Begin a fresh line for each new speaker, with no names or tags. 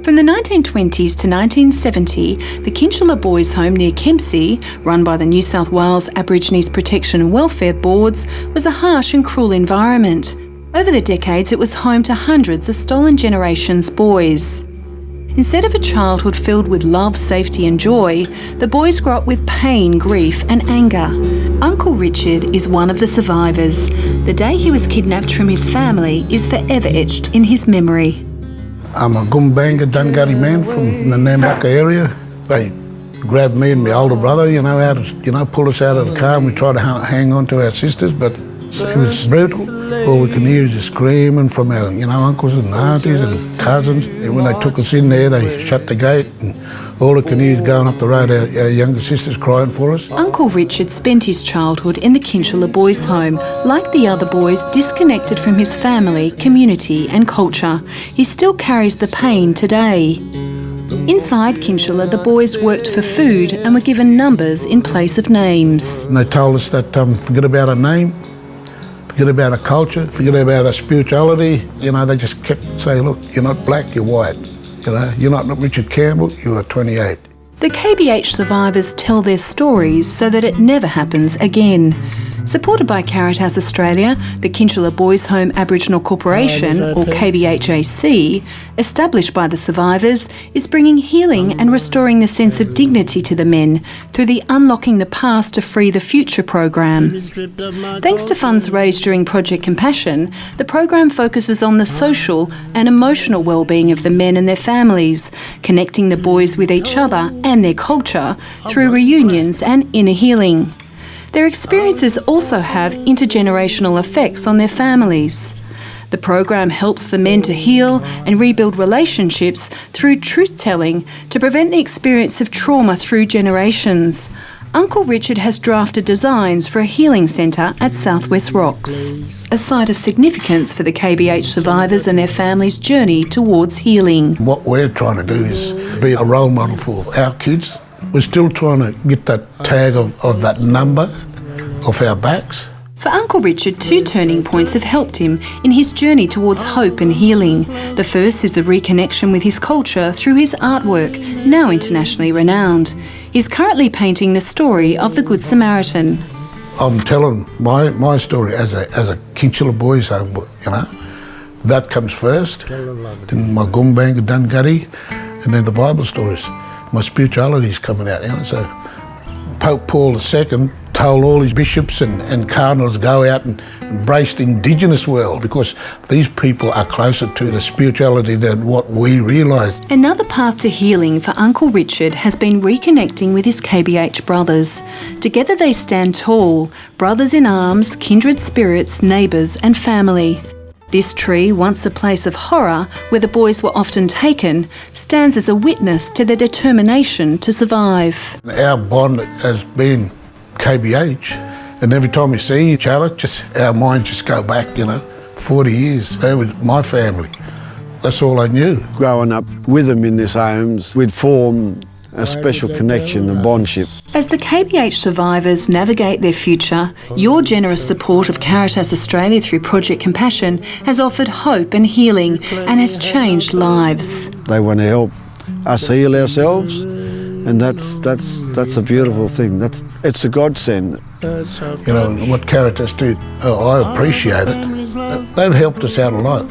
From the 1920s to 1970, the Kinchela Boys' Home near Kempsey, run by the New South Wales Aborigines Protection and Welfare Boards, was a harsh and cruel environment. Over the decades, it was home to hundreds of stolen generations boys. Instead of a childhood filled with love, safety and joy, the boys grew up with pain, grief and anger. Uncle Richard is one of the survivors. The day he was kidnapped from his family is forever etched in his memory.
I'm a Gumbanga Dungari man from the Nambucca area. They grabbed me and my older brother, pulled us out of the car and we tried to hang on to our sisters, but it was brutal. All we can hear is the screaming from our, uncles and aunties and cousins. And when they took us in there, they shut the gate and all we can hear is going up the road, our younger sisters crying for us.
Uncle Richard spent his childhood in the Kinchela Boys' Home. Like the other boys, disconnected from his family, community and culture. He still carries the pain today. Inside Kinchela, the boys worked for food and were given numbers in place of names.
And they told us that forget about a name, forget about a culture, forget about a spirituality. They just kept saying, look, you're not black, you're white. You're not Richard Campbell, you are 28.
The KBH survivors tell their stories so that it never happens again. Supported by Caritas Australia, the Kinchela Boys' Home Aboriginal Corporation, or KBHAC, established by the survivors, is bringing healing and restoring the sense of dignity to the men through the Unlocking the Past to Free the Future program. Thanks to funds raised during Project Compassion, the program focuses on the social and emotional well-being of the men and their families, connecting the boys with each other and their culture through reunions and inner healing. Their experiences also have intergenerational effects on their families. The program helps the men to heal and rebuild relationships through truth-telling to prevent the experience of trauma through generations. Uncle Richard has drafted designs for a healing centre at Southwest Rocks, a site of significance for the KBH survivors and their families' journey towards healing.
What we're trying to do is be a role model for our kids. We're still trying to get that tag of that number off our backs.
For Uncle Richard, two turning points have helped him in his journey towards hope and healing. The first is the reconnection with his culture through his artwork, now internationally renowned. He's currently painting the story of the Good Samaritan.
I'm telling my story as a Kinchela Boys' Home, That comes first, then my Gumbanga Dungari, and then the Bible stories. My spirituality is coming out, So Pope Paul II told all his bishops and cardinals to go out and embrace the Indigenous world because these people are closer to the spirituality than what we realise.
Another path to healing for Uncle Richard has been reconnecting with his KBH brothers. Together they stand tall, brothers in arms, kindred spirits, neighbours and family. This tree, once a place of horror where the boys were often taken, stands as a witness to their determination to survive.
Our bond has been KBH, and every time we see each other, our minds just go back, 40 years. They were my family. That's all I knew.
Growing up with them in these homes, we'd formed a special connection, a bondship.
As the KBH survivors navigate their future, your generous support of Caritas Australia through Project Compassion has offered hope and healing and has changed lives.
They want to help us heal ourselves, and that's a beautiful thing. It's a godsend.
What Caritas do, I appreciate it. They've helped us out a lot,